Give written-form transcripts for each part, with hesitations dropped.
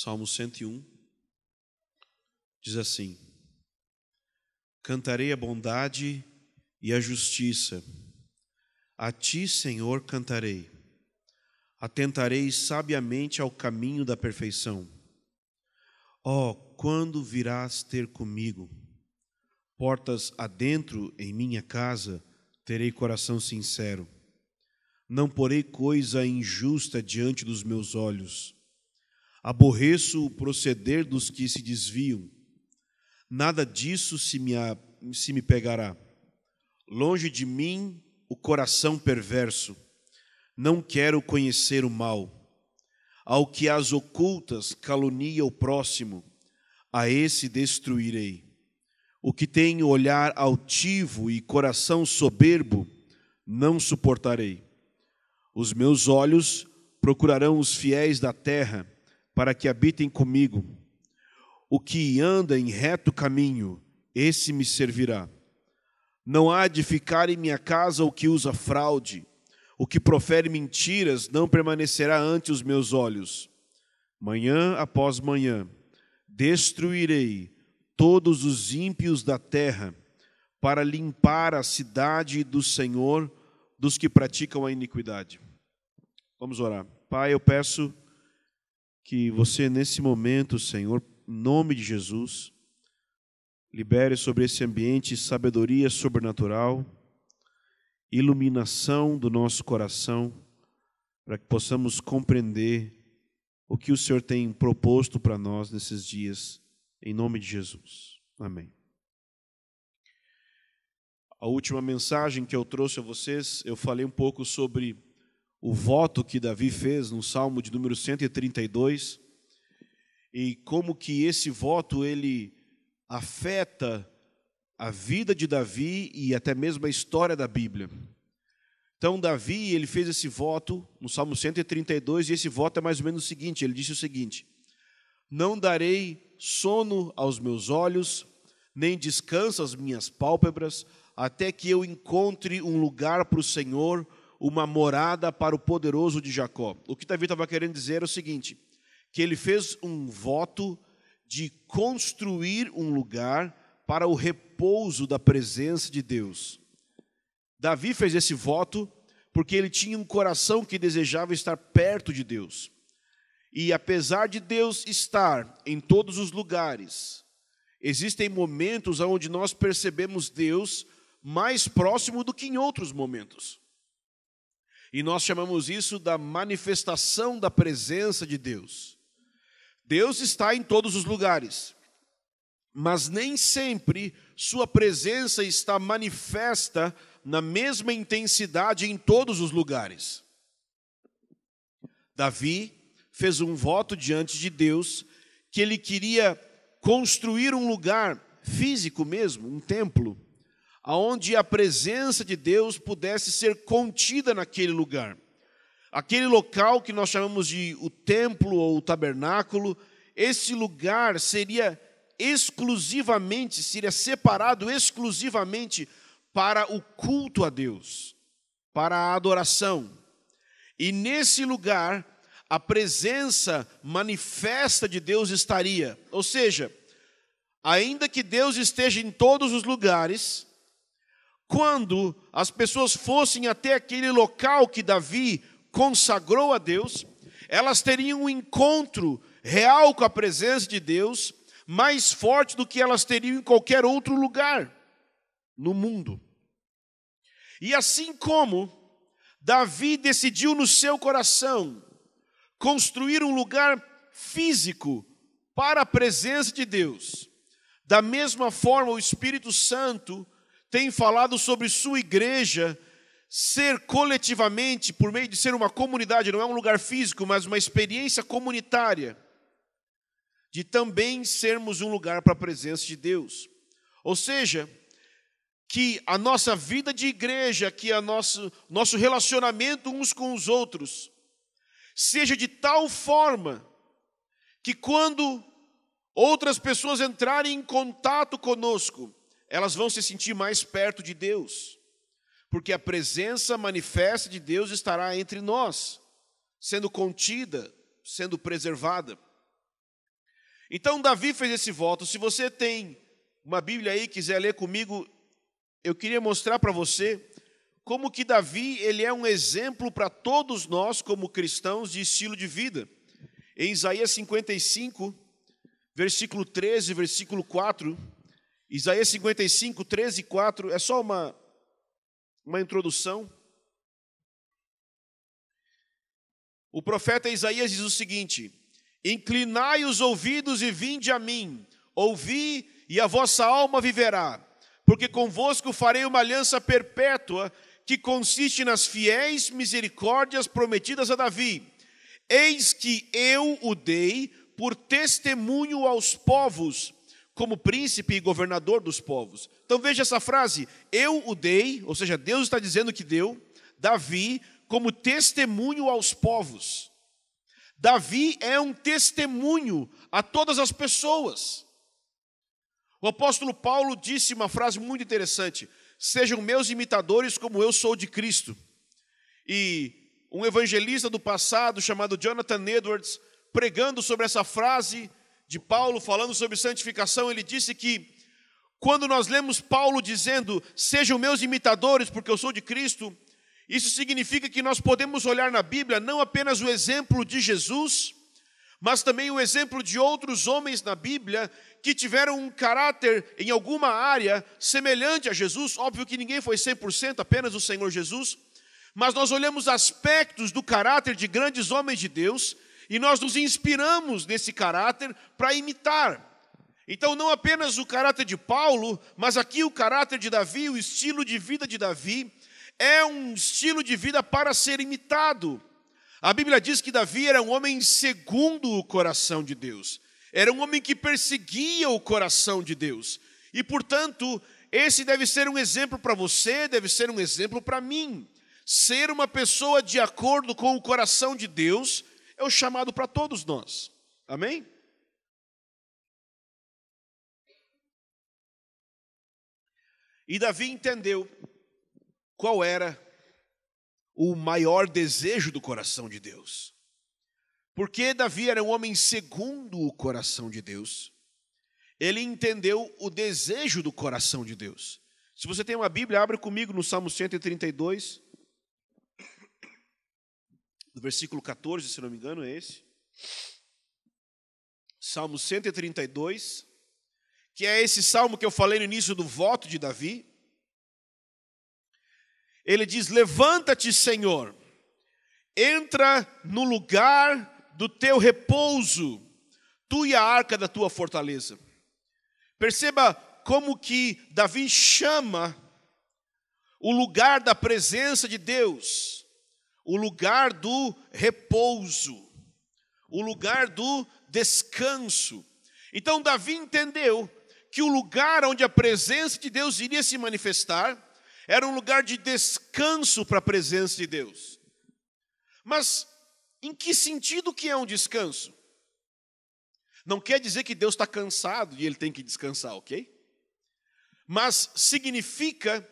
Salmo 101, diz assim: Cantarei a bondade e a justiça. A ti, Senhor, cantarei. Atentarei sabiamente ao caminho da perfeição. Ó, quando virás ter comigo? Portas adentro em minha casa, terei coração sincero. Não porei coisa injusta diante dos meus olhos. Aborreço o proceder dos que se desviam. Nada disso se me pegará. Longe de mim o coração perverso. Não quero conhecer o mal. Ao que às ocultas calunia o próximo, a esse destruirei. O que tem olhar altivo e coração soberbo, não suportarei. Os meus olhos procurarão os fiéis da terra, para que habitem comigo. O que anda em reto caminho, esse me servirá. Não há de ficar em minha casa o que usa fraude. O que profere mentiras não permanecerá ante os meus olhos. Manhã após manhã, destruirei todos os ímpios da terra, para limpar a cidade do Senhor dos que praticam a iniquidade. Vamos orar. Pai, eu peço que você, nesse momento, Senhor, em nome de Jesus, libere sobre esse ambiente sabedoria sobrenatural, iluminação do nosso coração, para que possamos compreender o que o Senhor tem proposto para nós nesses dias, em nome de Jesus. Amém. A última mensagem que eu trouxe a vocês, eu falei um pouco sobre o voto que Davi fez no Salmo de número 132, e como que esse voto ele afeta a vida de Davi e até mesmo a história da Bíblia. Então Davi, ele fez esse voto no Salmo 132, e esse voto é mais ou menos o seguinte, ele disse o seguinte: não darei sono aos meus olhos, nem descanso às minhas pálpebras, até que eu encontre um lugar para o Senhor, uma morada para o poderoso de Jacó. O que Davi estava querendo dizer era o seguinte, que ele fez um voto de construir um lugar para o repouso da presença de Deus. Davi fez esse voto porque ele tinha um coração que desejava estar perto de Deus. E apesar de Deus estar em todos os lugares, existem momentos onde nós percebemos Deus mais próximo do que em outros momentos. E nós chamamos isso da manifestação da presença de Deus. Deus está em todos os lugares, mas nem sempre sua presença está manifesta na mesma intensidade em todos os lugares. Davi fez um voto diante de Deus que ele queria construir um lugar físico mesmo, um templo, onde a presença de Deus pudesse ser contida naquele lugar. Aquele local que nós chamamos de o templo ou o tabernáculo, esse lugar seria separado exclusivamente para o culto a Deus, para a adoração. E nesse lugar, a presença manifesta de Deus estaria. Ou seja, ainda que Deus esteja em todos os lugares, quando as pessoas fossem até aquele local que Davi consagrou a Deus, elas teriam um encontro real com a presença de Deus, mais forte do que elas teriam em qualquer outro lugar no mundo. E assim como Davi decidiu no seu coração construir um lugar físico para a presença de Deus, da mesma forma o Espírito Santo tem falado sobre sua igreja ser coletivamente, por meio de ser uma comunidade, não é um lugar físico, mas uma experiência comunitária, de também sermos um lugar para a presença de Deus. Ou seja, que a nossa vida de igreja, que o nosso relacionamento uns com os outros, seja de tal forma que quando outras pessoas entrarem em contato conosco, elas vão se sentir mais perto de Deus, porque a presença manifesta de Deus estará entre nós, sendo contida, sendo preservada. Então Davi fez esse voto. Se você tem uma Bíblia aí, quiser ler comigo, eu queria mostrar para você como que Davi, ele é um exemplo para todos nós como cristãos de estilo de vida. Em Isaías 55, versículo 13, versículo 4, Isaías 55, 13 e 4, é só uma introdução. O profeta Isaías diz o seguinte: inclinai os ouvidos e vinde a mim, ouvi e a vossa alma viverá, porque convosco farei uma aliança perpétua, que consiste nas fiéis misericórdias prometidas a Davi. Eis que eu o dei por testemunho aos povos, como príncipe e governador dos povos. Então veja essa frase, eu o dei, ou seja, Deus está dizendo que deu Davi como testemunho aos povos. Davi é um testemunho a todas as pessoas. O apóstolo Paulo disse uma frase muito interessante: sejam meus imitadores como eu sou de Cristo. E um evangelista do passado chamado Jonathan Edwards, pregando sobre essa frase de Paulo, falando sobre santificação, ele disse que quando nós lemos Paulo dizendo, sejam meus imitadores porque eu sou de Cristo, isso significa que nós podemos olhar na Bíblia não apenas o exemplo de Jesus, mas também o exemplo de outros homens na Bíblia que tiveram um caráter em alguma área semelhante a Jesus. Óbvio que ninguém foi 100%, apenas o Senhor Jesus, mas nós olhamos aspectos do caráter de grandes homens de Deus e nós nos inspiramos nesse caráter para imitar. Então não apenas o caráter de Paulo, mas aqui o caráter de Davi, o estilo de vida de Davi, é um estilo de vida para ser imitado. A Bíblia diz que Davi era um homem segundo o coração de Deus. Era um homem que perseguia o coração de Deus. E, portanto, esse deve ser um exemplo para você, deve ser um exemplo para mim. Ser uma pessoa de acordo com o coração de Deus é o chamado para todos nós. Amém? E Davi entendeu qual era o maior desejo do coração de Deus. Porque Davi era um homem segundo o coração de Deus, ele entendeu o desejo do coração de Deus. Se você tem uma Bíblia, abre comigo no Salmo 132, no versículo 14, se não me engano, é esse. Salmo 132, que é esse salmo que eu falei no início do voto de Davi. Ele diz, levanta-te, Senhor, entra no lugar do teu repouso, tu e a arca da tua fortaleza. Perceba como que Davi chama o lugar da presença de Deus, o lugar do repouso, o lugar do descanso. Então Davi entendeu que o lugar onde a presença de Deus iria se manifestar era um lugar de descanso para a presença de Deus. Mas em que sentido que é um descanso? Não quer dizer que Deus está cansado e Ele tem que descansar, ok? Mas significa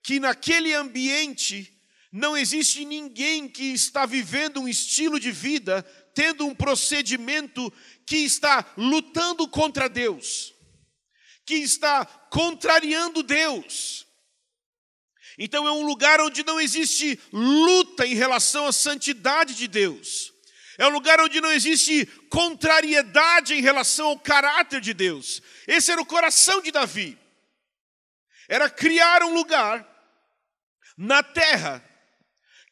que naquele ambiente não existe ninguém que está vivendo um estilo de vida, tendo um procedimento que está lutando contra Deus, que está contrariando Deus. Então é um lugar onde não existe luta em relação à santidade de Deus. É um lugar onde não existe contrariedade em relação ao caráter de Deus. Esse era o coração de Davi. Era criar um lugar na terra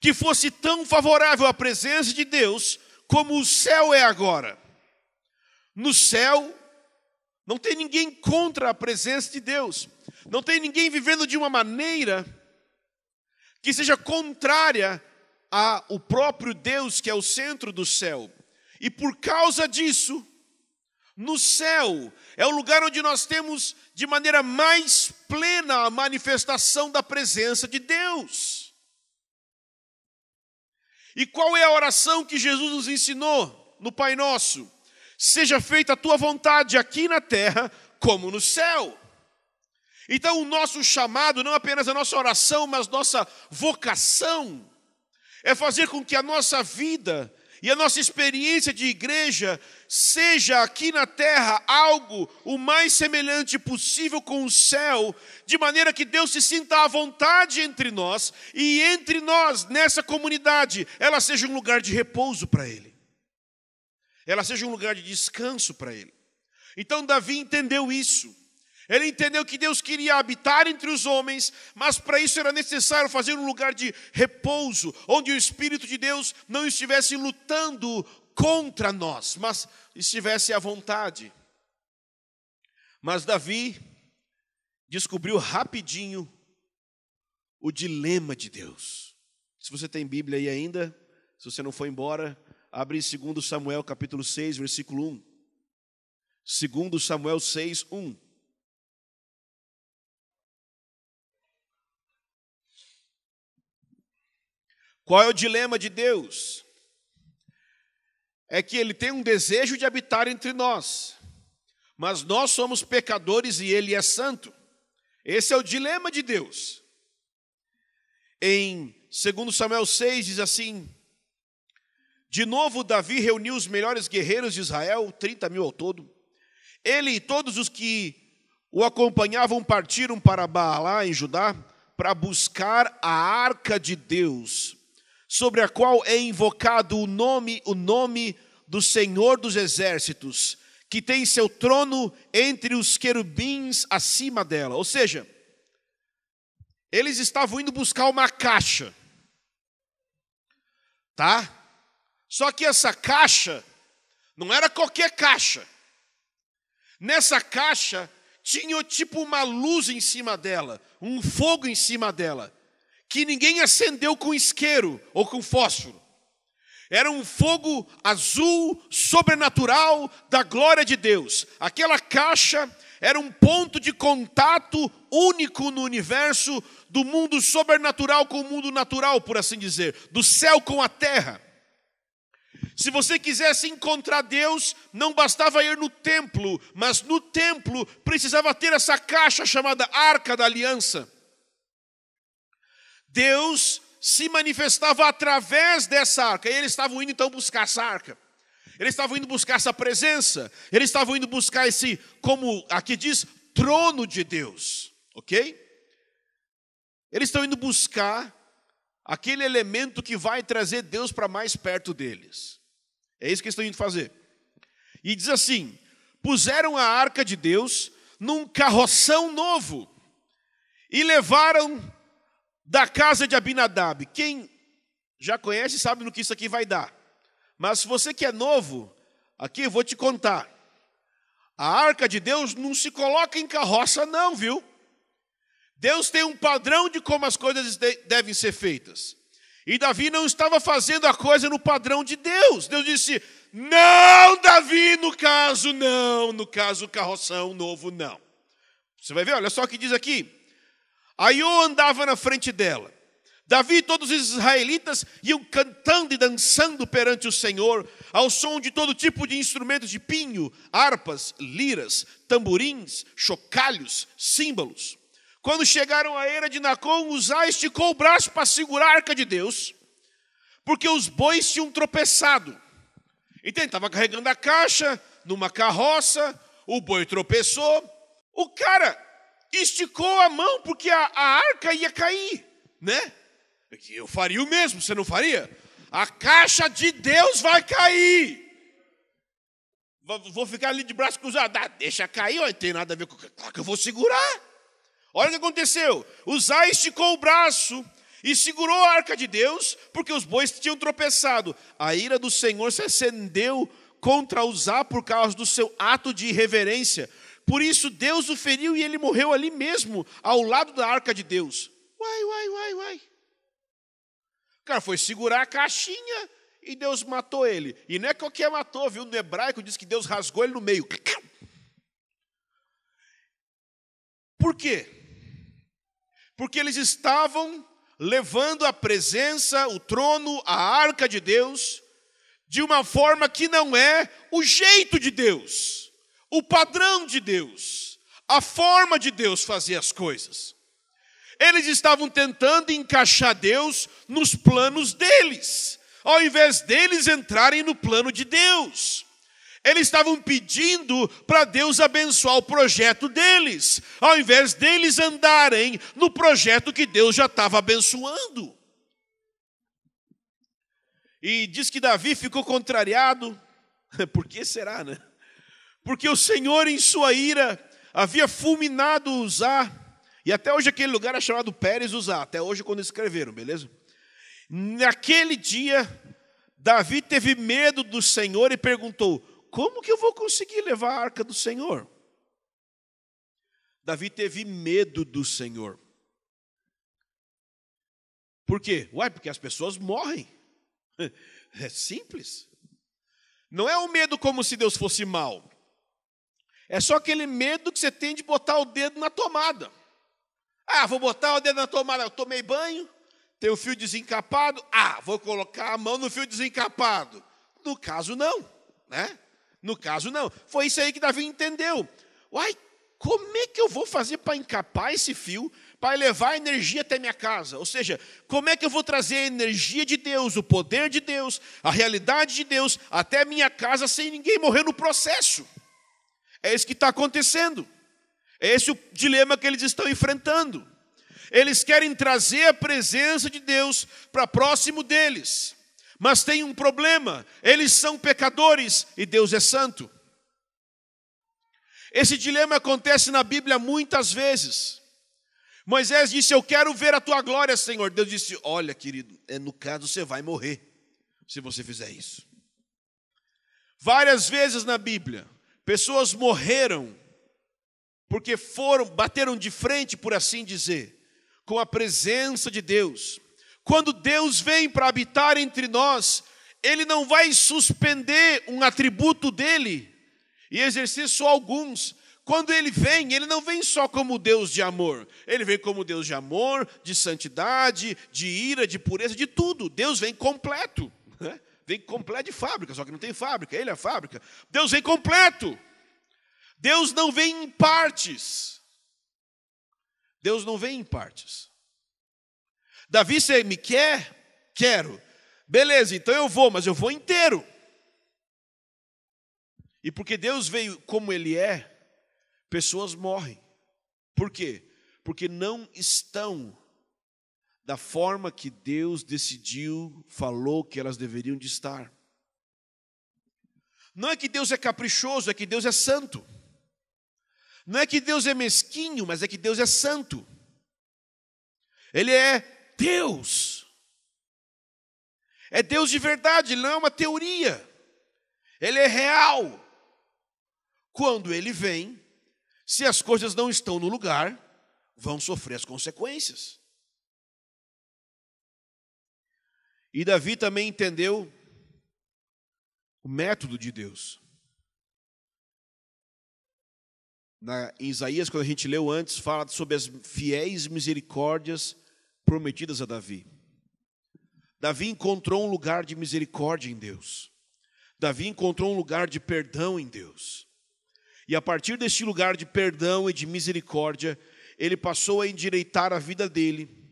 que fosse tão favorável à presença de Deus como o céu é agora. No céu não tem ninguém contra a presença de Deus. Não tem ninguém vivendo de uma maneira que seja contrária ao próprio Deus, que é o centro do céu. E por causa disso, no céu é o lugar onde nós temos de maneira mais plena a manifestação da presença de Deus. E qual é a oração que Jesus nos ensinou no Pai Nosso? Seja feita a tua vontade aqui na terra como no céu. Então o nosso chamado, não apenas a nossa oração, mas nossa vocação, é fazer com que a nossa vida e a nossa experiência de igreja seja aqui na terra algo o mais semelhante possível com o céu, de maneira que Deus se sinta à vontade entre nós, e entre nós, nessa comunidade, ela seja um lugar de repouso para Ele. Ela seja um lugar de descanso para Ele. Então Davi entendeu isso. Ele entendeu que Deus queria habitar entre os homens, mas para isso era necessário fazer um lugar de repouso, onde o Espírito de Deus não estivesse lutando contra nós, mas estivesse à vontade. Mas Davi descobriu rapidinho o dilema de Deus. Se você tem Bíblia aí ainda, se você não foi embora, abre em 2 Samuel capítulo 6, versículo 1. 2 Samuel 6, 1. Qual é o dilema de Deus? É que Ele tem um desejo de habitar entre nós, mas nós somos pecadores e Ele é santo. Esse é o dilema de Deus. Em 2 Samuel 6 diz assim: de novo Davi reuniu os melhores guerreiros de Israel, 30.000 ao todo. Ele e todos os que o acompanhavam partiram para Baalá, em Judá, para buscar a arca de Deus, sobre a qual é invocado o nome do Senhor dos Exércitos, que tem seu trono entre os querubins acima dela. Ou seja, eles estavam indo buscar uma caixa, tá? Só que essa caixa não era qualquer caixa. Nessa caixa tinha tipo uma luz em cima dela, um fogo em cima dela, que ninguém acendeu com isqueiro ou com fósforo. Era um fogo azul, sobrenatural, da glória de Deus. Aquela caixa era um ponto de contato único no universo, do mundo sobrenatural com o mundo natural, por assim dizer, do céu com a terra. Se você quisesse encontrar Deus, não bastava ir no templo, mas no templo precisava ter essa caixa chamada Arca da Aliança. Deus se manifestava através dessa arca, e eles estavam indo então buscar essa arca. Eles estavam indo buscar essa presença, eles estavam indo buscar esse, como aqui diz, trono de Deus, ok? Eles estão indo buscar aquele elemento que vai trazer Deus para mais perto deles. É isso que eles estão indo fazer. E diz assim: puseram a arca de Deus num carroção novo e levaram da casa de Abinadab. Quem já conhece sabe no que isso aqui vai dar. Mas se você que é novo, aqui eu vou te contar. A arca de Deus não se coloca em carroça não, viu? Deus tem um padrão de como as coisas devem ser feitas. E Davi não estava fazendo a coisa no padrão de Deus. Deus disse: não, Davi, no caso o carroção novo não. Você vai ver, olha só o que diz aqui. Aiô andava na frente dela. Davi e todos os israelitas iam cantando e dançando perante o Senhor, ao som de todo tipo de instrumentos de pinho, harpas, liras, tamborins, chocalhos, símbolos. Quando chegaram à eira de Nacon, Uzá esticou o braço para segurar a arca de Deus, porque os bois tinham tropeçado. Então ele estava carregando a caixa numa carroça, o boi tropeçou, o cara esticou a mão porque a arca ia cair, né? Eu faria o mesmo, você não faria? A caixa de Deus vai cair. Vou ficar ali de braço cruzado. Deixa cair, não tem nada a ver com... Claro que eu vou segurar. Olha o que aconteceu. Uzá esticou o braço e segurou a arca de Deus, porque os bois tinham tropeçado. A ira do Senhor se acendeu contra Uzá por causa do seu ato de irreverência. Por isso Deus o feriu e ele morreu ali mesmo, ao lado da arca de Deus. Uai. O cara foi segurar a caixinha e Deus matou ele. E não é qualquer matou, viu? No hebraico diz que Deus rasgou ele no meio. Por quê? Porque eles estavam levando a presença, o trono, a arca de Deus, de uma forma que não é o jeito de Deus, o padrão de Deus, a forma de Deus fazer as coisas. Eles estavam tentando encaixar Deus nos planos deles, ao invés deles entrarem no plano de Deus. Eles estavam pedindo para Deus abençoar o projeto deles, ao invés deles andarem no projeto que Deus já estava abençoando. E diz que Davi ficou contrariado. Por que será, né? Porque o Senhor, em sua ira, havia fulminado Uzá. E até hoje aquele lugar é chamado Pérez Uzá, até hoje quando escreveram, beleza? Naquele dia, Davi teve medo do Senhor e perguntou: como que eu vou conseguir levar a arca do Senhor? Davi teve medo do Senhor. Por quê? Porque as pessoas morrem. É simples. Não é um medo como se Deus fosse mau. É só aquele medo que você tem de botar o dedo na tomada. Vou botar o dedo na tomada. Eu tomei banho, tem o fio desencapado. Vou colocar a mão no fio desencapado. No caso, não, né? No caso, não. Foi isso aí que Davi entendeu. Como é que eu vou fazer para encapar esse fio, para levar a energia até minha casa? Ou seja, como é que eu vou trazer a energia de Deus, o poder de Deus, a realidade de Deus, até a minha casa sem ninguém morrer no processo? É isso que está acontecendo. É esse o dilema que eles estão enfrentando. Eles querem trazer a presença de Deus para próximo deles. Mas tem um problema: eles são pecadores e Deus é santo. Esse dilema acontece na Bíblia muitas vezes. Moisés disse: eu quero ver a tua glória, Senhor. Deus disse: olha, querido, no caso você vai morrer se você fizer isso. Várias vezes na Bíblia, pessoas morreram porque bateram de frente, por assim dizer, com a presença de Deus. Quando Deus vem para habitar entre nós, Ele não vai suspender um atributo dEle e exercer só alguns. Quando Ele vem, Ele não vem só como Deus de amor. Ele vem como Deus de amor, de santidade, de ira, de pureza, de tudo. Deus vem completo, né? Vem completo de fábrica, só que não tem fábrica, Ele é a fábrica. Deus vem completo. Deus não vem em partes. Deus não vem em partes. Davi, você me quer? Quero. Beleza, então eu vou, mas eu vou inteiro. E porque Deus veio como Ele é, pessoas morrem. Por quê? Porque não estão da forma que Deus decidiu, falou que elas deveriam de estar. Não é que Deus é caprichoso, é que Deus é santo. Não é que Deus é mesquinho, mas é que Deus é santo. Ele é Deus. É Deus de verdade, ele não é uma teoria. Ele é real. Quando Ele vem, se as coisas não estão no lugar, vão sofrer as consequências. E Davi também entendeu o método de Deus. Em Isaías, quando a gente leu antes, fala sobre as fiéis misericórdias prometidas a Davi. Davi encontrou um lugar de misericórdia em Deus. Davi encontrou um lugar de perdão em Deus. E a partir deste lugar de perdão e de misericórdia, ele passou a endireitar a vida dele.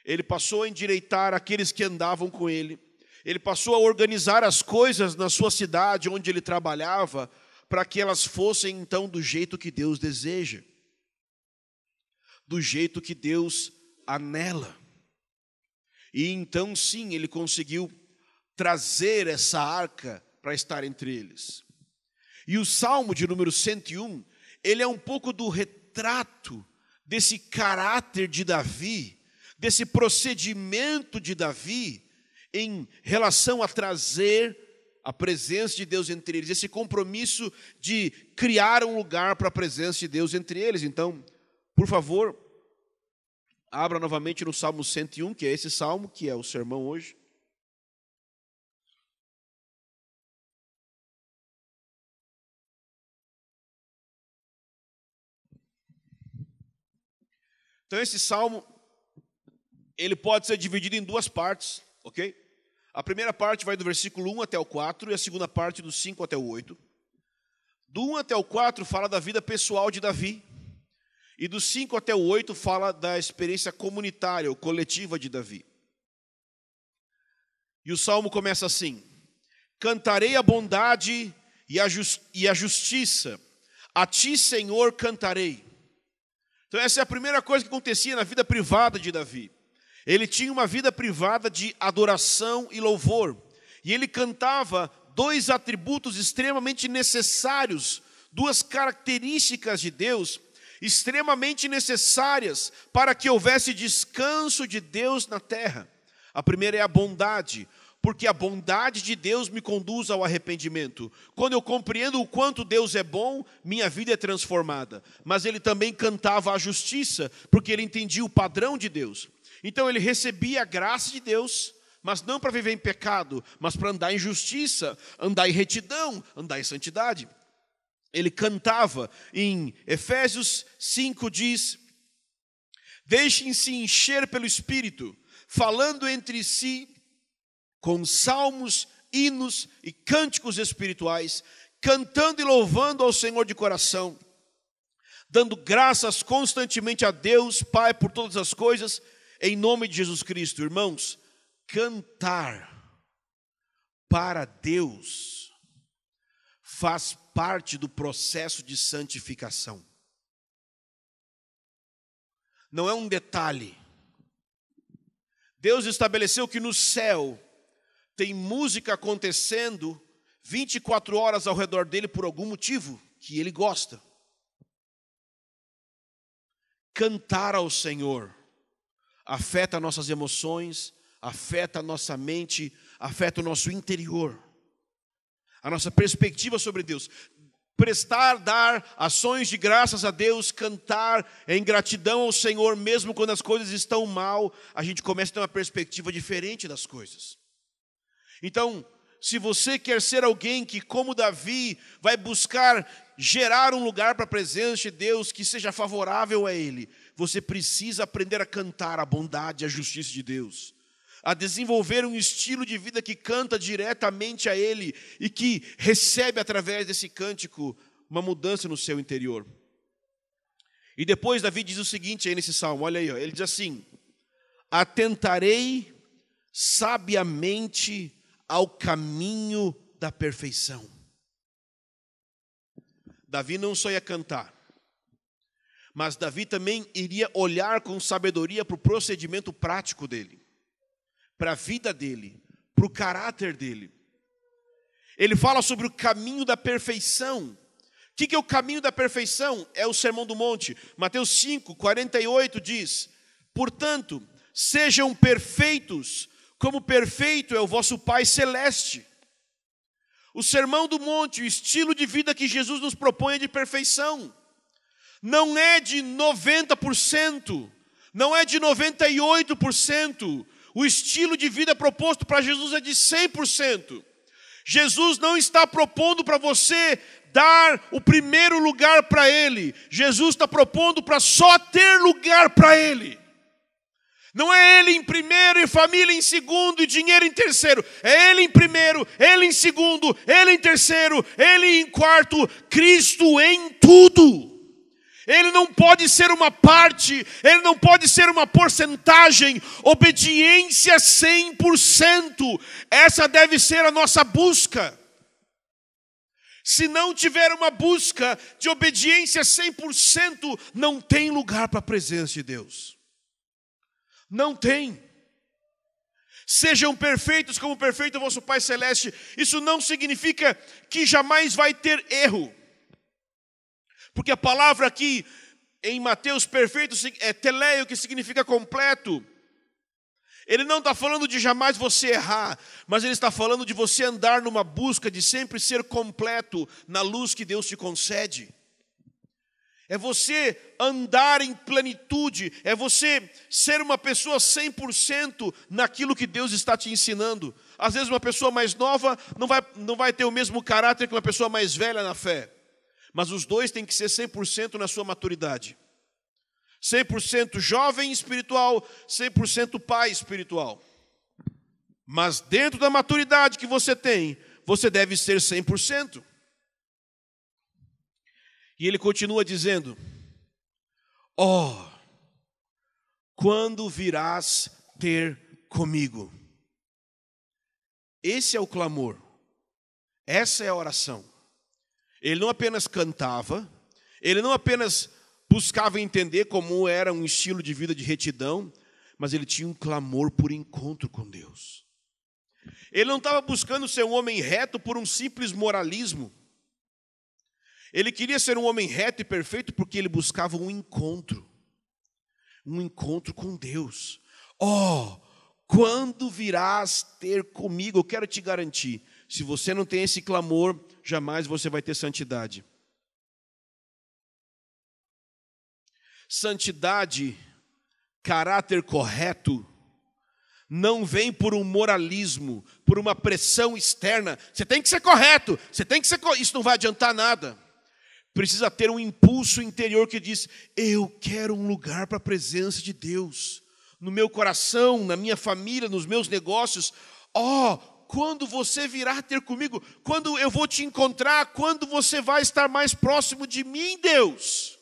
Ele passou a endireitar aqueles que andavam com ele. Ele passou a organizar as coisas na sua cidade, onde ele trabalhava, para que elas fossem então do jeito que Deus deseja, do jeito que Deus anela. E então sim, ele conseguiu trazer essa arca para estar entre eles. E o Salmo de número 101, ele é um pouco do retrato desse caráter de Davi, desse procedimento de Davi em relação a trazer a presença de Deus entre eles, esse compromisso de criar um lugar para a presença de Deus entre eles. Então, por favor, abra novamente no Salmo 101, que é esse salmo, que é o sermão hoje. Então, esse salmo, ele pode ser dividido em duas partes, ok? A primeira parte vai do versículo 1 até o 4 e a segunda parte do 5 até o 8. Do 1 até o 4 fala da vida pessoal de Davi. E do 5 até o 8 fala da experiência comunitária ou coletiva de Davi. E o salmo começa assim: cantarei a bondade e a justiça, a ti, Senhor, cantarei. Então essa é a primeira coisa que acontecia na vida privada de Davi. Ele tinha uma vida privada de adoração e louvor. E ele cantava dois atributos extremamente necessários, duas características de Deus extremamente necessárias para que houvesse descanso de Deus na terra. A primeira é a bondade, porque a bondade de Deus me conduz ao arrependimento. Quando eu compreendo o quanto Deus é bom, minha vida é transformada. Mas ele também cantava a justiça, porque ele entendia o padrão de Deus. Então ele recebia a graça de Deus, mas não para viver em pecado, mas para andar em justiça, andar em retidão, andar em santidade. Ele cantava em Efésios 5, diz: deixem-se encher pelo Espírito, falando entre si com salmos, hinos e cânticos espirituais, cantando e louvando ao Senhor de coração, dando graças constantemente a Deus, Pai, por todas as coisas, em nome de Jesus Cristo. Irmãos, cantar para Deus faz parte do processo de santificação. Não é um detalhe. Deus estabeleceu que no céu tem música acontecendo 24 horas ao redor dele por algum motivo que ele gosta. Cantar ao Senhor afeta nossas emoções, afeta a nossa mente, afeta o nosso interior, a nossa perspectiva sobre Deus. Dar ações de graças a Deus, cantar em gratidão ao Senhor, mesmo quando as coisas estão mal, a gente começa a ter uma perspectiva diferente das coisas. Então, se você quer ser alguém que, como Davi, vai buscar gerar um lugar para a presença de Deus que seja favorável a Ele, você precisa aprender a cantar a bondade e a justiça de Deus, a desenvolver um estilo de vida que canta diretamente a Ele e que recebe através desse cântico uma mudança no seu interior. E depois Davi diz o seguinte aí nesse salmo, olha aí, ó, ele diz assim: atentarei sabiamente ao caminho da perfeição. Davi não só ia cantar, mas Davi também iria olhar com sabedoria para o procedimento prático dele, para a vida dele, para o caráter dele. Ele fala sobre o caminho da perfeição. O que é o caminho da perfeição? É o Sermão do Monte. Mateus 5, 48 diz: portanto, sejam perfeitos, como perfeito é o vosso Pai Celeste. O Sermão do Monte, o estilo de vida que Jesus nos propõe é de perfeição. Não é de 90%, não é de 98%. O estilo de vida proposto para Jesus é de 100%. Jesus não está propondo para você dar o primeiro lugar para Ele. Jesus está propondo para só ter lugar para Ele. Não é Ele em primeiro e família em segundo e dinheiro em terceiro. É Ele em primeiro, Ele em segundo, Ele em terceiro, Ele em quarto, Cristo em tudo. Ele não pode ser uma parte, Ele não pode ser uma porcentagem. Obediência 100%. Essa deve ser a nossa busca. Se não tiver uma busca de obediência 100%, não tem lugar para a presença de Deus. Não tem. Sejam perfeitos como perfeito é o vosso Pai Celeste. Isso não significa que jamais vai ter erro. Porque a palavra aqui em Mateus perfeito é teleio, que significa completo. Ele não está falando de jamais você errar, mas ele está falando de você andar numa busca de sempre ser completo na luz que Deus te concede. É você andar em plenitude, é você ser uma pessoa 100% naquilo que Deus está te ensinando. Às vezes uma pessoa mais nova não vai ter o mesmo caráter que uma pessoa mais velha na fé. Mas os dois têm que ser 100% na sua maturidade. 100% jovem espiritual, 100% pai espiritual. Mas dentro da maturidade que você tem, você deve ser 100%. E ele continua dizendo: ó, quando virás ter comigo? Esse é o clamor. Essa é a oração. Ele não apenas cantava, ele não apenas buscava entender como era um estilo de vida de retidão, mas ele tinha um clamor por encontro com Deus. Ele não estava buscando ser um homem reto por um simples moralismo. Ele queria ser um homem reto e perfeito porque ele buscava um encontro com Deus. Oh, quando virás ter comigo? Eu quero te garantir, se você não tem esse clamor, jamais você vai ter santidade. Santidade, caráter correto, não vem por um moralismo, por uma pressão externa. Você tem que ser correto, isso não vai adiantar nada. Precisa ter um impulso interior que diz: eu quero um lugar para a presença de Deus, no meu coração, na minha família, nos meus negócios. Oh, quando você virá ter comigo, quando eu vou te encontrar, quando você vai estar mais próximo de mim, Deus.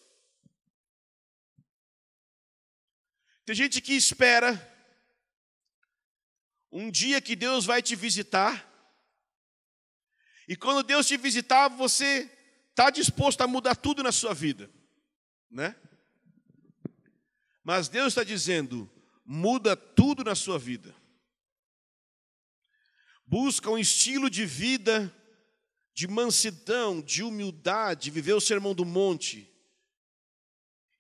Tem gente que espera um dia que Deus vai te visitar, e quando Deus te visitar, você está disposto a mudar tudo na sua vida, né? Mas Deus está dizendo: muda tudo na sua vida. Busca um estilo de vida de mansidão, de humildade, viver o Sermão do Monte.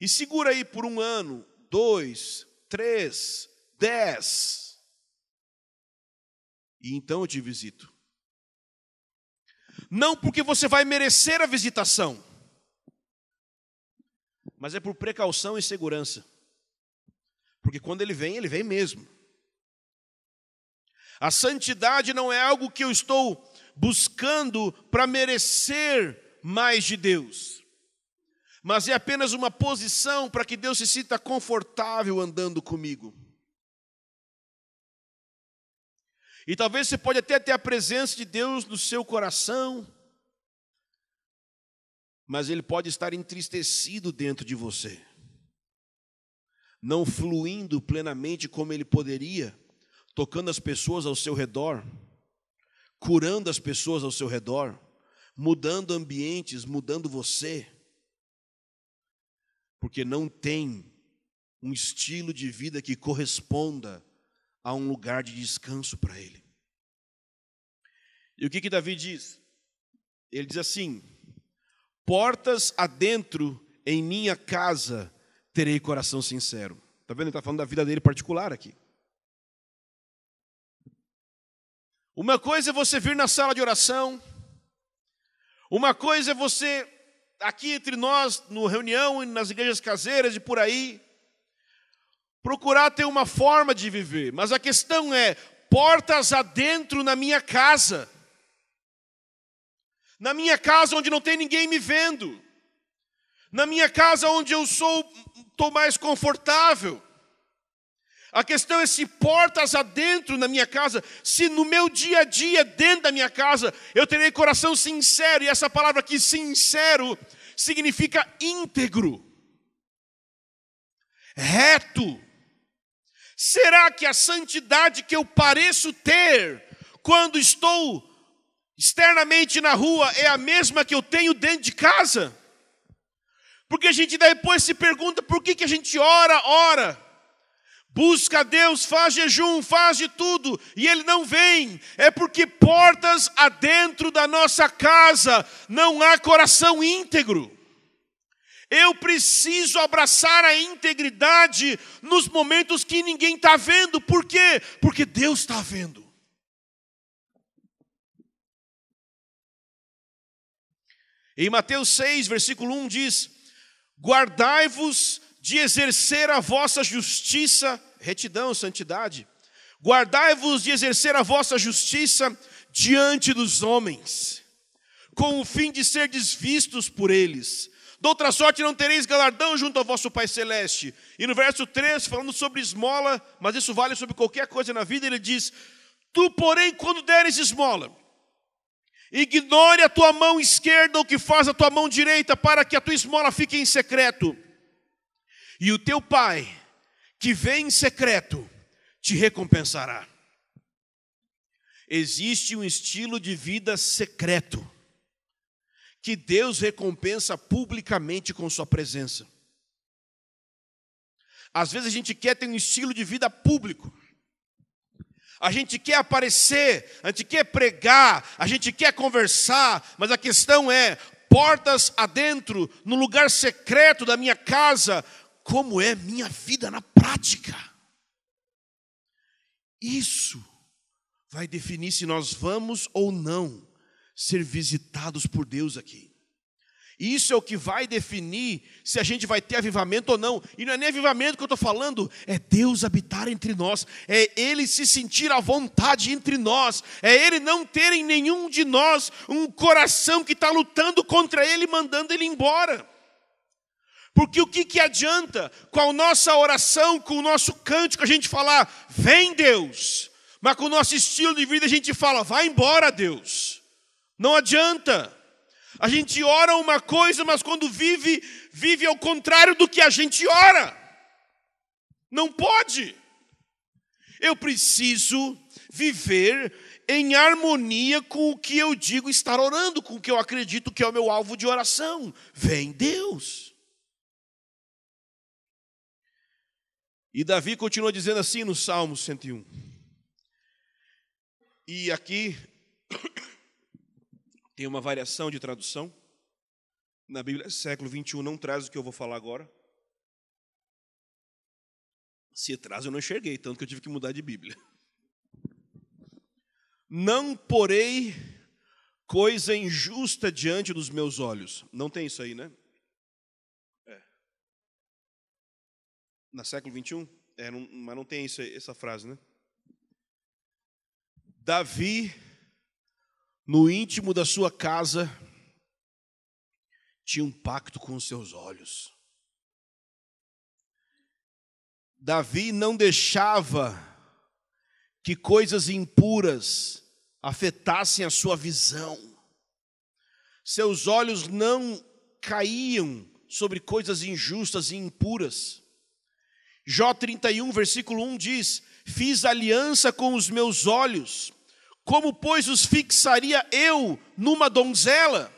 E segura aí por 1 ano, 2, 3, 10. E então eu te visito. Não porque você vai merecer a visitação, mas é por precaução e segurança. Porque quando ele vem mesmo. A santidade não é algo que eu estou buscando para merecer mais de Deus, mas é apenas uma posição para que Deus se sinta confortável andando comigo. E talvez você pode até ter a presença de Deus no seu coração, mas Ele pode estar entristecido dentro de você, não fluindo plenamente como Ele poderia, tocando as pessoas ao seu redor, curando as pessoas ao seu redor, mudando ambientes, mudando você, porque não tem um estilo de vida que corresponda a um lugar de descanso para ele. E o que Davi diz? Ele diz assim: portas adentro em minha casa terei coração sincero. Está vendo? Ele está falando da vida dele particular aqui. Uma coisa é você vir na sala de oração, uma coisa é você, aqui entre nós, no reunião, nas igrejas caseiras e por aí, procurar ter uma forma de viver. Mas a questão é, portas adentro na minha casa. Na minha casa onde não tem ninguém me vendo. Na minha casa onde eu estou mais confortável. A questão é se portas adentro na minha casa, se no meu dia a dia, dentro da minha casa, eu terei coração sincero. E essa palavra aqui, sincero, significa íntegro, reto. Será que a santidade que eu pareço ter quando estou externamente na rua é a mesma que eu tenho dentro de casa? Porque a gente depois se pergunta por que a gente ora, busca a Deus, faz jejum, faz de tudo, e Ele não vem. É porque portas adentro da nossa casa não há coração íntegro. Eu preciso abraçar a integridade nos momentos que ninguém está vendo. Por quê? Porque Deus está vendo. Em Mateus 6, versículo 1 diz: guardai-vos de exercer a vossa justiça, retidão, santidade. Guardai-vos de exercer a vossa justiça diante dos homens, com o fim de ser vistos por eles. De outra sorte não tereis galardão junto ao vosso Pai Celeste. E no verso 3, falando sobre esmola, mas isso vale sobre qualquer coisa na vida, ele diz: tu, porém, quando deres esmola, ignore a tua mão esquerda o que faz a tua mão direita, para que a tua esmola fique em secreto. E o teu Pai, que vem em secreto, te recompensará. Existe um estilo de vida secreto que Deus recompensa publicamente com sua presença. Às vezes a gente quer ter um estilo de vida público. A gente quer aparecer, a gente quer pregar, a gente quer conversar, mas a questão é, portas adentro, no lugar secreto da minha casa, como é minha vida na prática? Isso vai definir se nós vamos ou não ser visitados por Deus aqui. Isso é o que vai definir se a gente vai ter avivamento ou não. E não é nem avivamento que eu estou falando, é Deus habitar entre nós, é Ele se sentir à vontade entre nós, é Ele não ter em nenhum de nós um coração que está lutando contra Ele, mandando Ele embora. Porque o que adianta com a nossa oração, com o nosso cântico, a gente falar, vem Deus, mas com o nosso estilo de vida a gente fala, vai embora Deus. Não adianta. A gente ora uma coisa, mas quando vive ao contrário do que a gente ora. Não pode. Eu preciso viver em harmonia com o que eu digo estar orando, com o que eu acredito que é o meu alvo de oração. Vem Deus. E Davi continua dizendo assim no Salmo 101. E aqui tem uma variação de tradução. Na Bíblia, século 21, não traz o que eu vou falar agora. Se traz, eu não enxerguei, tanto que eu tive que mudar de Bíblia. Não porei coisa injusta diante dos meus olhos. Não tem isso aí, né? Na século 21? Mas não tem essa frase, né? Davi, no íntimo da sua casa, tinha um pacto com os seus olhos. Davi não deixava que coisas impuras afetassem a sua visão. Seus olhos não caíam sobre coisas injustas e impuras. Jó 31, versículo 1 diz, fiz aliança com os meus olhos, como, pois, os fixaria eu numa donzela?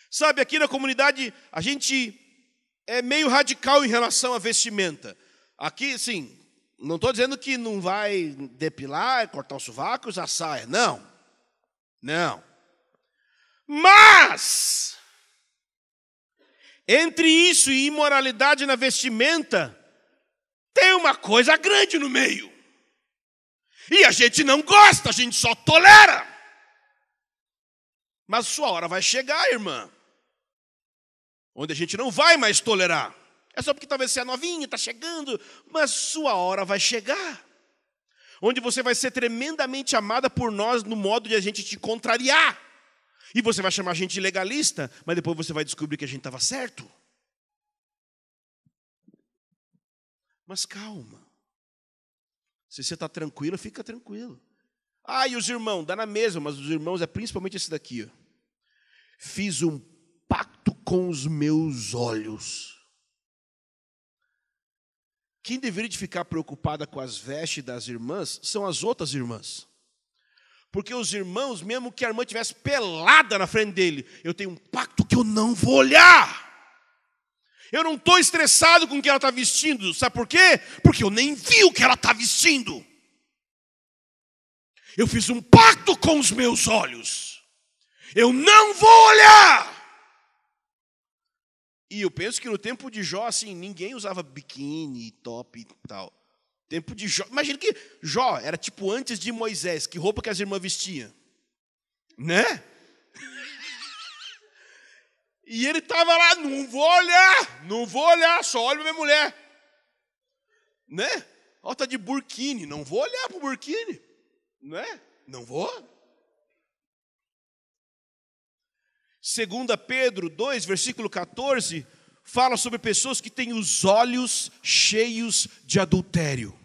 Sabe, aqui na comunidade, a gente é meio radical em relação à vestimenta. Aqui, sim, não estou dizendo que não vai depilar, cortar os sovacos, usar saia. Não. Não. Mas, entre isso e imoralidade na vestimenta, tem uma coisa grande no meio. E a gente não gosta, a gente só tolera. Mas sua hora vai chegar, irmã, onde a gente não vai mais tolerar. É só porque talvez você é novinha, está chegando, mas sua hora vai chegar. Onde você vai ser tremendamente amada por nós no modo de a gente te contrariar. E você vai chamar a gente de legalista, mas depois você vai descobrir que a gente estava certo. Mas calma. Se você está tranquilo, fica tranquilo. Ah, e os irmãos? Dá na mesma, mas os irmãos é principalmente esse daqui. Ó. Fiz um pacto com os meus olhos. Quem deveria de ficar preocupada com as vestes das irmãs são as outras irmãs. Porque os irmãos, mesmo que a irmã estivesse pelada na frente dele, eu tenho um pacto que eu não vou olhar. Eu não estou estressado com o que ela está vestindo. Sabe por quê? Porque eu nem vi o que ela está vestindo. Eu fiz um pacto com os meus olhos. Eu não vou olhar. E eu penso que no tempo de Jó, assim, ninguém usava biquíni, top e tal. Tempo de Jó. Imagina que Jó era tipo antes de Moisés. Que roupa que as irmãs vestiam? Né? E ele estava lá, não vou olhar, só olho minha mulher. Né? Ó, tá de burkini, não vou olhar para o burkini. Né? Não vou. 2 Pedro 2, versículo 14, fala sobre pessoas que têm os olhos cheios de adultério.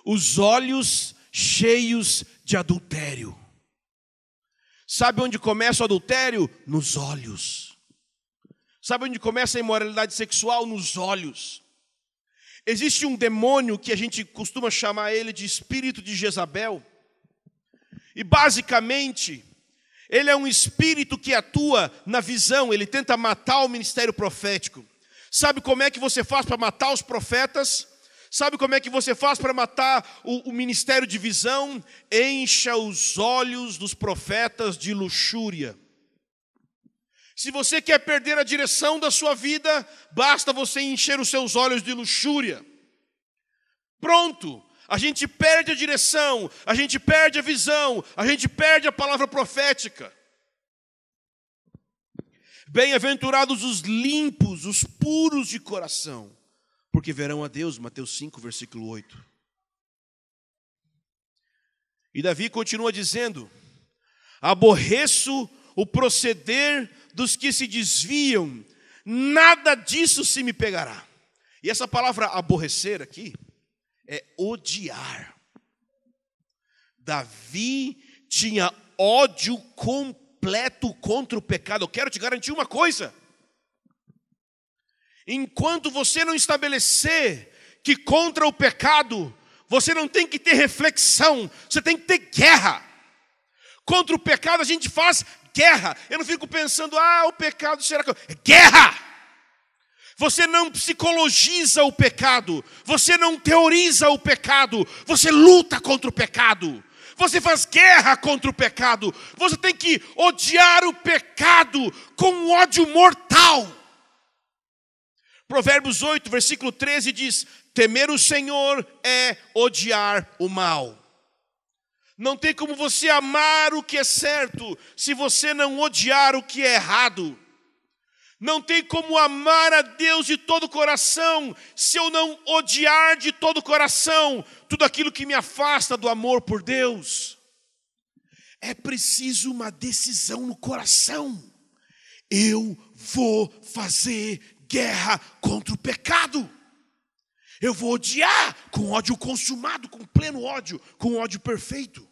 Os olhos cheios de adultério. Sabe onde começa o adultério? Nos olhos. Sabe onde começa a imoralidade sexual? Nos olhos. Existe um demônio que a gente costuma chamar ele de espírito de Jezabel. E basicamente, ele é um espírito que atua na visão, ele tenta matar o ministério profético. Sabe como é que você faz para matar os profetas? Sabe como é que você faz para matar o ministério de visão? Encha os olhos dos profetas de luxúria. Se você quer perder a direção da sua vida, basta você encher os seus olhos de luxúria. Pronto, a gente perde a direção, a gente perde a visão, a gente perde a palavra profética. Bem-aventurados os limpos, os puros de coração, porque verão a Deus, Mateus 5, versículo 8. E Davi continua dizendo: aborreço o proceder dos que se desviam, nada disso se me pegará. E essa palavra aborrecer aqui é odiar. Davi tinha ódio completo contra o pecado. Eu quero te garantir uma coisa: enquanto você não estabelecer que contra o pecado, você não tem que ter reflexão, você tem que ter guerra. Contra o pecado a gente faz guerra. Eu não fico pensando, o pecado será que... É guerra! Você não psicologiza o pecado, você não teoriza o pecado, você luta contra o pecado. Você faz guerra contra o pecado. Você tem que odiar o pecado com um ódio mortal. Provérbios 8, versículo 13 diz: temer o Senhor é odiar o mal. Não tem como você amar o que é certo se você não odiar o que é errado. Não tem como amar a Deus de todo o coração se eu não odiar de todo o coração tudo aquilo que me afasta do amor por Deus. É preciso uma decisão no coração. Eu vou fazer guerra contra o pecado. Eu vou odiar com ódio consumado, com pleno ódio, com ódio perfeito.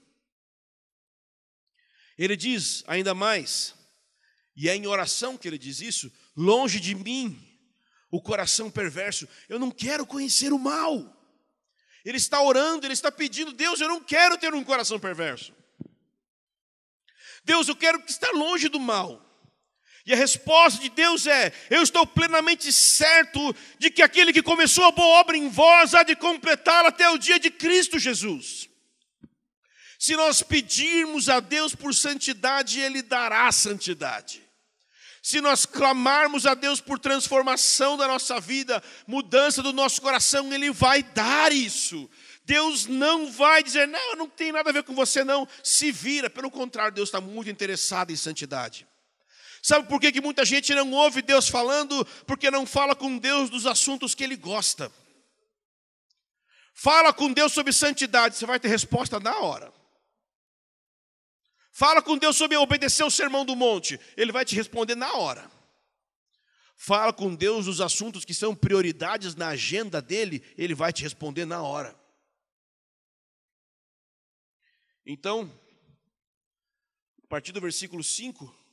Ele diz ainda mais, e é em oração que ele diz isso: longe de mim o coração perverso. Eu não quero conhecer o mal. Ele está orando, ele está pedindo: Deus, eu não quero ter um coração perverso. Deus, eu quero estar longe do mal. E a resposta de Deus é: eu estou plenamente certo de que aquele que começou a boa obra em vós há de completá-la até o dia de Cristo Jesus. Se nós pedirmos a Deus por santidade, Ele dará santidade. Se nós clamarmos a Deus por transformação da nossa vida, mudança do nosso coração, Ele vai dar isso. Deus não vai dizer: não, eu não tenho nada a ver com você não, se vira. Pelo contrário, Deus está muito interessado em santidade. Sabe por que muita gente não ouve Deus falando? Porque não fala com Deus dos assuntos que Ele gosta. Fala com Deus sobre santidade, você vai ter resposta na hora. Fala com Deus sobre obedecer o sermão do monte, Ele vai te responder na hora. Fala com Deus dos assuntos que são prioridades na agenda dEle, Ele vai te responder na hora. Então, a partir do versículo 5,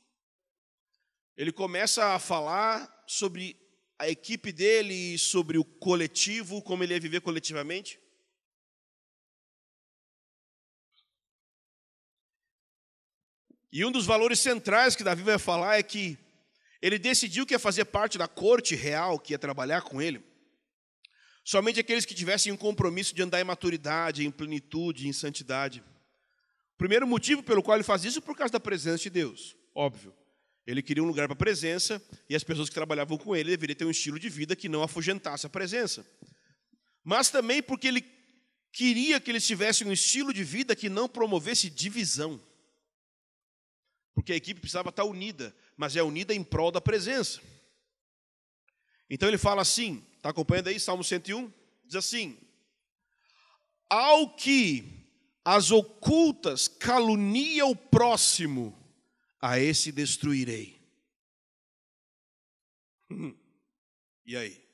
ele começa a falar sobre a equipe dele, sobre o coletivo, como ele ia viver coletivamente. E um dos valores centrais que Davi vai falar é que ele decidiu que ia fazer parte da corte real, que ia trabalhar com ele, somente aqueles que tivessem um compromisso de andar em maturidade, em plenitude, em santidade. O primeiro motivo pelo qual ele faz isso é por causa da presença de Deus, óbvio. Ele queria um lugar para a presença, e as pessoas que trabalhavam com ele deveriam ter um estilo de vida que não afugentasse a presença. Mas também porque ele queria que eles tivessem um estilo de vida que não promovesse divisão. Porque a equipe precisava estar unida, mas é unida em prol da presença. Então ele fala assim, está acompanhando aí, Salmo 101? Diz assim: ao que as ocultas calunia o próximo, a esse destruirei. E aí?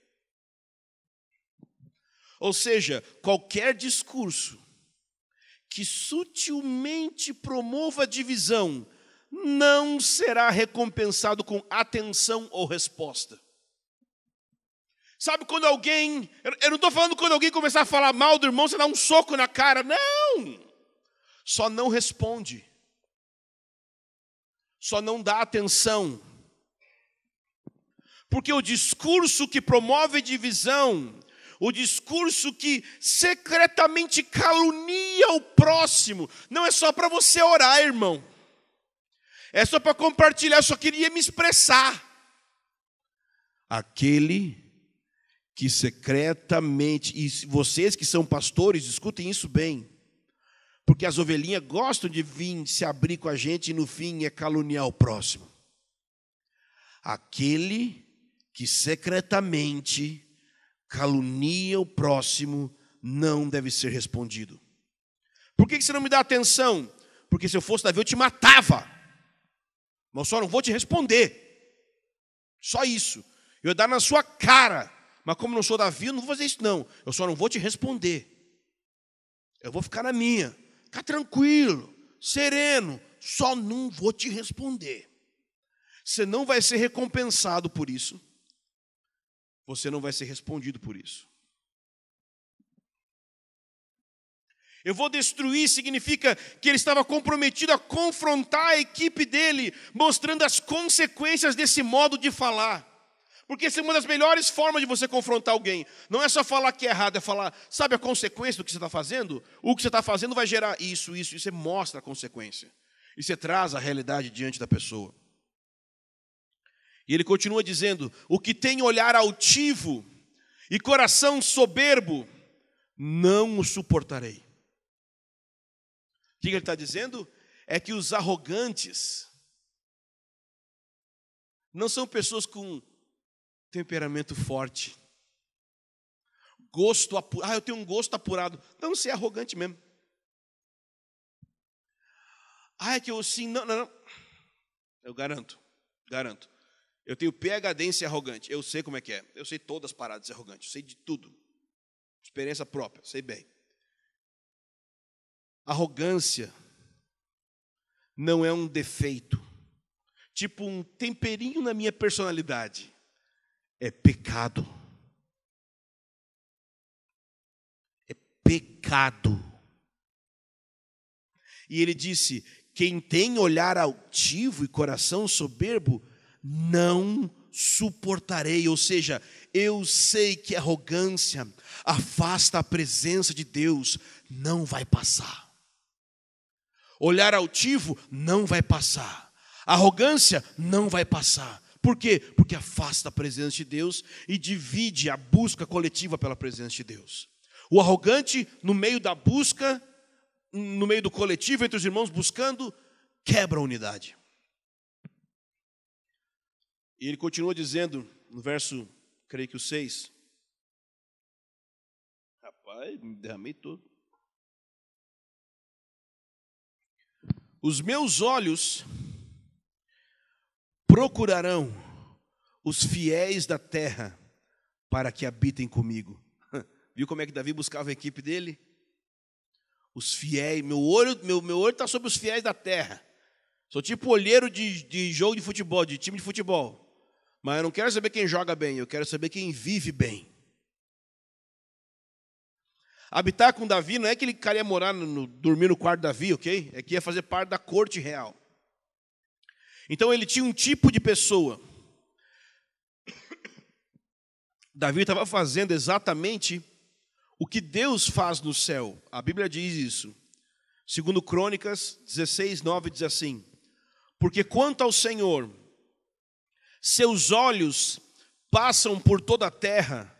Ou seja, qualquer discurso que sutilmente promova a divisão não será recompensado com atenção ou resposta. Sabe quando alguém... Eu não estou falando quando alguém começar a falar mal do irmão, você dá um soco na cara. Não! Só não responde. Só não dá atenção. Porque o discurso que promove divisão, o discurso que secretamente calunia o próximo, não é só para você orar, irmão. É só para compartilhar, eu só queria me expressar. Aquele que secretamente, e vocês que são pastores, escutem isso bem, porque as ovelhinhas gostam de vir se abrir com a gente e no fim é caluniar o próximo. Aquele que secretamente calunia o próximo não deve ser respondido. Por que você não me dá atenção? Porque se eu fosse Davi eu te matava. Mas eu só não vou te responder. Só isso. Eu ia dar na sua cara. Mas como não sou Davi, eu não vou fazer isso não. Eu só não vou te responder. Eu vou ficar na minha. Ficar tranquilo, sereno. Só não vou te responder. Você não vai ser recompensado por isso. Você não vai ser respondido por isso. Eu vou destruir significa que ele estava comprometido a confrontar a equipe dele, mostrando as consequências desse modo de falar. Porque essa é uma das melhores formas de você confrontar alguém. Não é só falar que é errado, é falar, sabe a consequência do que você está fazendo? O que você está fazendo vai gerar isso. E você mostra a consequência. E você traz a realidade diante da pessoa. E ele continua dizendo, o que tem olhar altivo e coração soberbo, não o suportarei. O que ele está dizendo? É que os arrogantes não são pessoas com temperamento forte. Gosto apurado. Eu tenho um gosto apurado. Não, você é arrogante mesmo. É que eu sim, não. Eu garanto. Eu tenho PhD em ser arrogante. Eu sei como é que é. Eu sei todas as paradas de ser arrogante. Eu sei de tudo. Experiência própria, sei bem. Arrogância não é um defeito. Tipo um temperinho na minha personalidade. É pecado. É pecado. E ele disse, quem tem olhar altivo e coração soberbo, não suportarei. Ou seja, eu sei que a arrogância afasta a presença de Deus, não vai passar. Olhar altivo não vai passar. Arrogância não vai passar. Por quê? Porque afasta a presença de Deus e divide a busca coletiva pela presença de Deus. O arrogante, no meio da busca, no meio do coletivo, entre os irmãos buscando, quebra a unidade. E ele continua dizendo, no verso, creio que o 6. Rapaz, me derramei todo. Os meus olhos procurarão os fiéis da terra para que habitem comigo. Viu como é que Davi buscava a equipe dele? Os fiéis, meu olho está sobre os fiéis da terra. Sou tipo olheiro de jogo de futebol, de time de futebol. Mas eu não quero saber quem joga bem, eu quero saber quem vive bem. Habitar com Davi não é que ele queria morar, dormir no quarto de Davi, ok? É que ia fazer parte da corte real. Então ele tinha um tipo de pessoa. Davi estava fazendo exatamente o que Deus faz no céu. A Bíblia diz isso. Segundo Crônicas 16:9 diz assim: porque quanto ao Senhor, seus olhos passam por toda a terra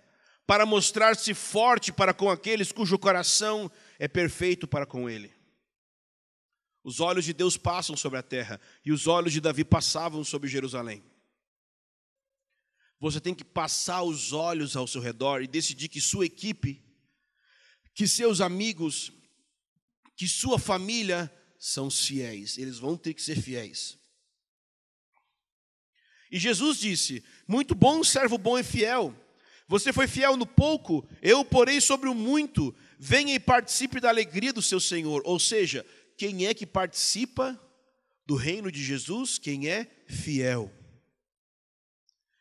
para mostrar-se forte para com aqueles cujo coração é perfeito para com ele. Os olhos de Deus passam sobre a terra e os olhos de Davi passavam sobre Jerusalém. Você tem que passar os olhos ao seu redor e decidir que sua equipe, que seus amigos, que sua família são fiéis. Eles vão ter que ser fiéis. E Jesus disse, muito bom, servo bom e fiel. Você foi fiel no pouco, eu o porei sobre o muito. Venha e participe da alegria do seu Senhor. Ou seja, quem é que participa do reino de Jesus? Quem é fiel.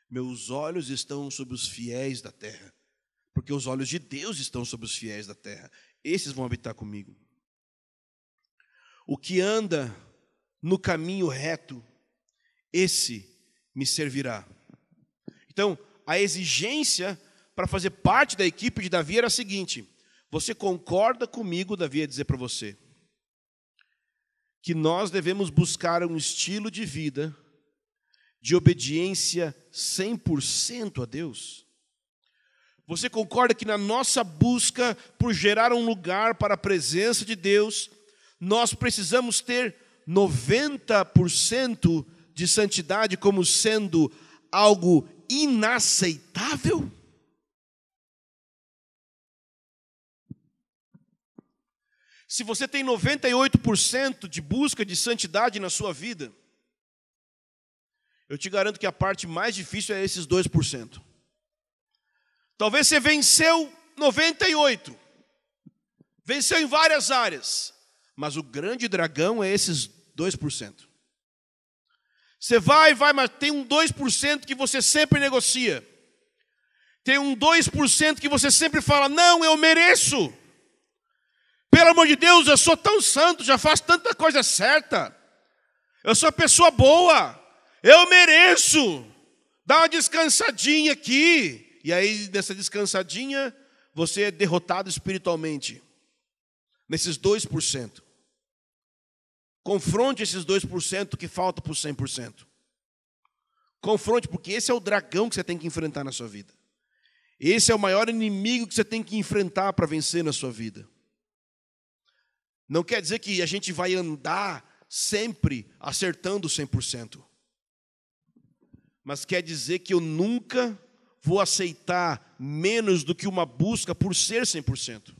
Meus olhos estão sobre os fiéis da terra, porque os olhos de Deus estão sobre os fiéis da terra. Esses vão habitar comigo. O que anda no caminho reto, esse me servirá. Então, a exigência para fazer parte da equipe de Davi era a seguinte: você concorda comigo, Davi ia dizer para você, que nós devemos buscar um estilo de vida de obediência 100% a Deus? Você concorda que na nossa busca por gerar um lugar para a presença de Deus, nós precisamos ter 90% de santidade como sendo algo inaceitável? Se você tem 98% de busca de santidade na sua vida, eu te garanto que a parte mais difícil é esses 2%. Talvez você venceu 98%, venceu em várias áreas, mas o grande dragão é esses 2%. Você vai, mas tem um 2% que você sempre negocia. Tem um 2% que você sempre fala, não, eu mereço. Pelo amor de Deus, eu sou tão santo, já faço tanta coisa certa. Eu sou pessoa boa, eu mereço. Dá uma descansadinha aqui. E aí, nessa descansadinha, você é derrotado espiritualmente. Nesses 2%. Confronte esses 2% que faltam para os 100%. Confronte, porque esse é o dragão que você tem que enfrentar na sua vida. Esse é o maior inimigo que você tem que enfrentar para vencer na sua vida. Não quer dizer que a gente vai andar sempre acertando 100%. Mas quer dizer que eu nunca vou aceitar menos do que uma busca por ser 100%.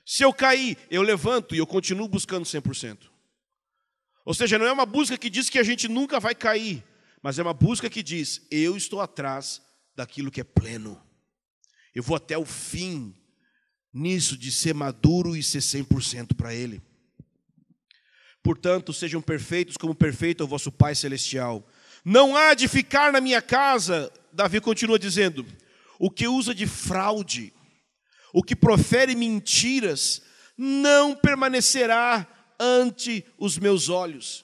Se eu cair, eu levanto e eu continuo buscando 100%. Ou seja, não é uma busca que diz que a gente nunca vai cair, mas é uma busca que diz, eu estou atrás daquilo que é pleno. Eu vou até o fim nisso de ser maduro e ser 100% para Ele. Portanto, sejam perfeitos como perfeito é o vosso Pai Celestial. Não há de ficar na minha casa, Davi continua dizendo, o que usa de fraude, o que profere mentiras, não permanecerá ante os meus olhos.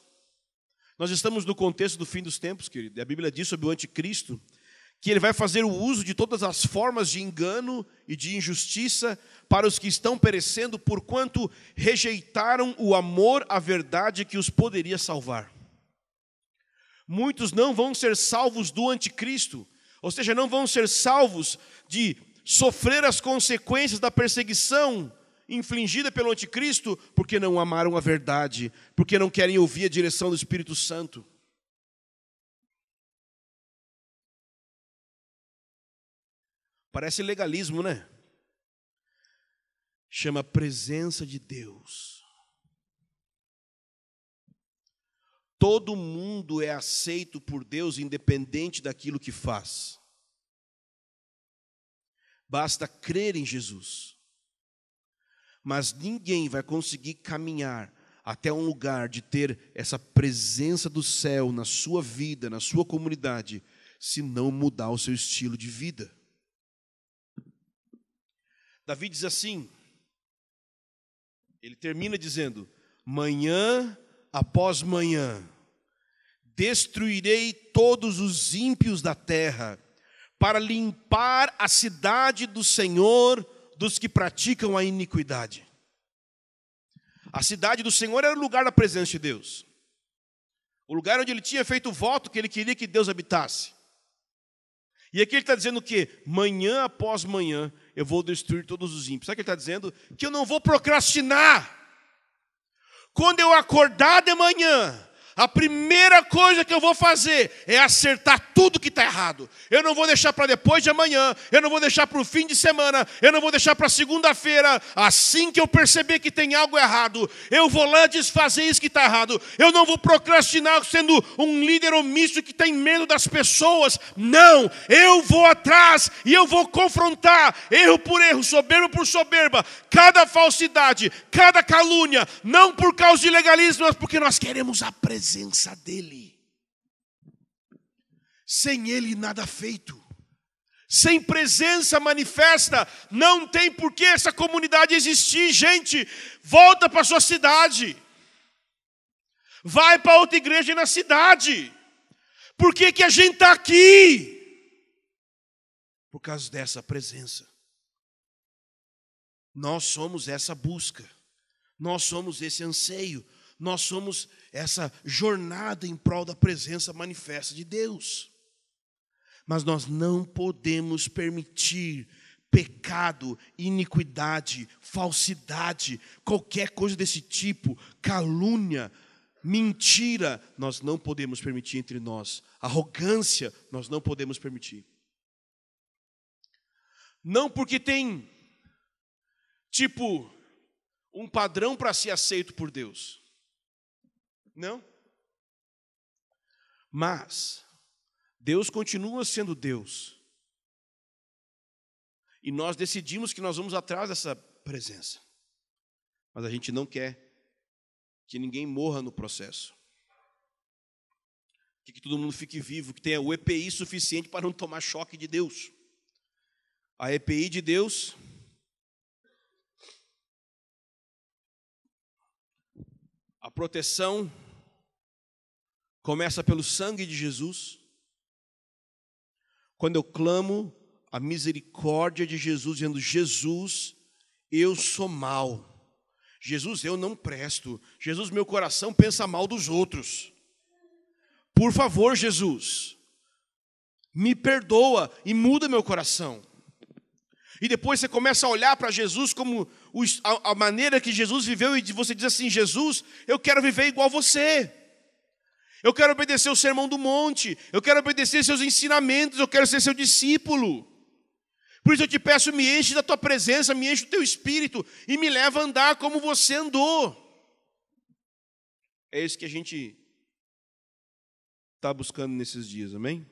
Nós estamos no contexto do fim dos tempos, querido. A Bíblia diz sobre o anticristo que ele vai fazer o uso de todas as formas de engano e de injustiça para os que estão perecendo, porquanto rejeitaram o amor à verdade que os poderia salvar. Muitos não vão ser salvos do anticristo, ou seja, não vão ser salvos de sofrer as consequências da perseguição infligida pelo anticristo, porque não amaram a verdade, porque não querem ouvir a direção do Espírito Santo. Parece legalismo, né? Chama presença de Deus. Todo mundo é aceito por Deus independente daquilo que faz. Basta crer em Jesus. Mas ninguém vai conseguir caminhar até um lugar de ter essa presença do céu na sua vida, na sua comunidade, se não mudar o seu estilo de vida. Davi diz assim, ele termina dizendo, manhã após manhã, destruirei todos os ímpios da terra, para limpar a cidade do Senhor dos que praticam a iniquidade. A cidade do Senhor era o lugar da presença de Deus. O lugar onde ele tinha feito o voto que ele queria que Deus habitasse. E aqui ele está dizendo que manhã após manhã eu vou destruir todos os ímpios. Sabe o que ele está dizendo? Que eu não vou procrastinar. Quando eu acordar de manhã, a primeira coisa que eu vou fazer é acertar tudo que está errado. Eu não vou deixar para depois de amanhã, eu não vou deixar para o fim de semana, eu não vou deixar para segunda-feira. Assim que eu perceber que tem algo errado, eu vou lá desfazer isso que está errado. Eu não vou procrastinar sendo um líder omisso que tem medo das pessoas. Não, eu vou atrás e eu vou confrontar erro por erro, soberba por soberba, cada falsidade, cada calúnia, não por causa de legalismo, mas porque nós queremos a presença dele. Sem Ele nada feito. Sem presença manifesta, não tem por que essa comunidade existir. Gente, volta para a sua cidade. Vai para outra igreja na cidade. Por que que a gente está aqui? Por causa dessa presença. Nós somos essa busca. Nós somos esse anseio. Nós somos essa jornada em prol da presença manifesta de Deus. Mas nós não podemos permitir pecado, iniquidade, falsidade, qualquer coisa desse tipo, calúnia, mentira, nós não podemos permitir entre nós. Arrogância, nós não podemos permitir. Não porque tem, um padrão para ser aceito por Deus. Não. Mas Deus continua sendo Deus. E nós decidimos que nós vamos atrás dessa presença. Mas a gente não quer que ninguém morra no processo. Que todo mundo fique vivo, que tenha o EPI suficiente para não tomar choque de Deus. A EPI de Deus a proteção começa pelo sangue de Jesus. Quando eu clamo a misericórdia de Jesus, dizendo: Jesus, eu sou mau. Jesus, eu não presto. Jesus, meu coração pensa mal dos outros. Por favor, Jesus, me perdoa e muda meu coração. E depois você começa a olhar para Jesus como a maneira que Jesus viveu, e você diz assim: Jesus, eu quero viver igual você. Eu quero obedecer o sermão do monte. Eu quero obedecer seus ensinamentos. Eu quero ser seu discípulo. Por isso eu te peço, me enche da tua presença, me enche do teu espírito e me leva a andar como você andou. É isso que a gente está buscando nesses dias, amém?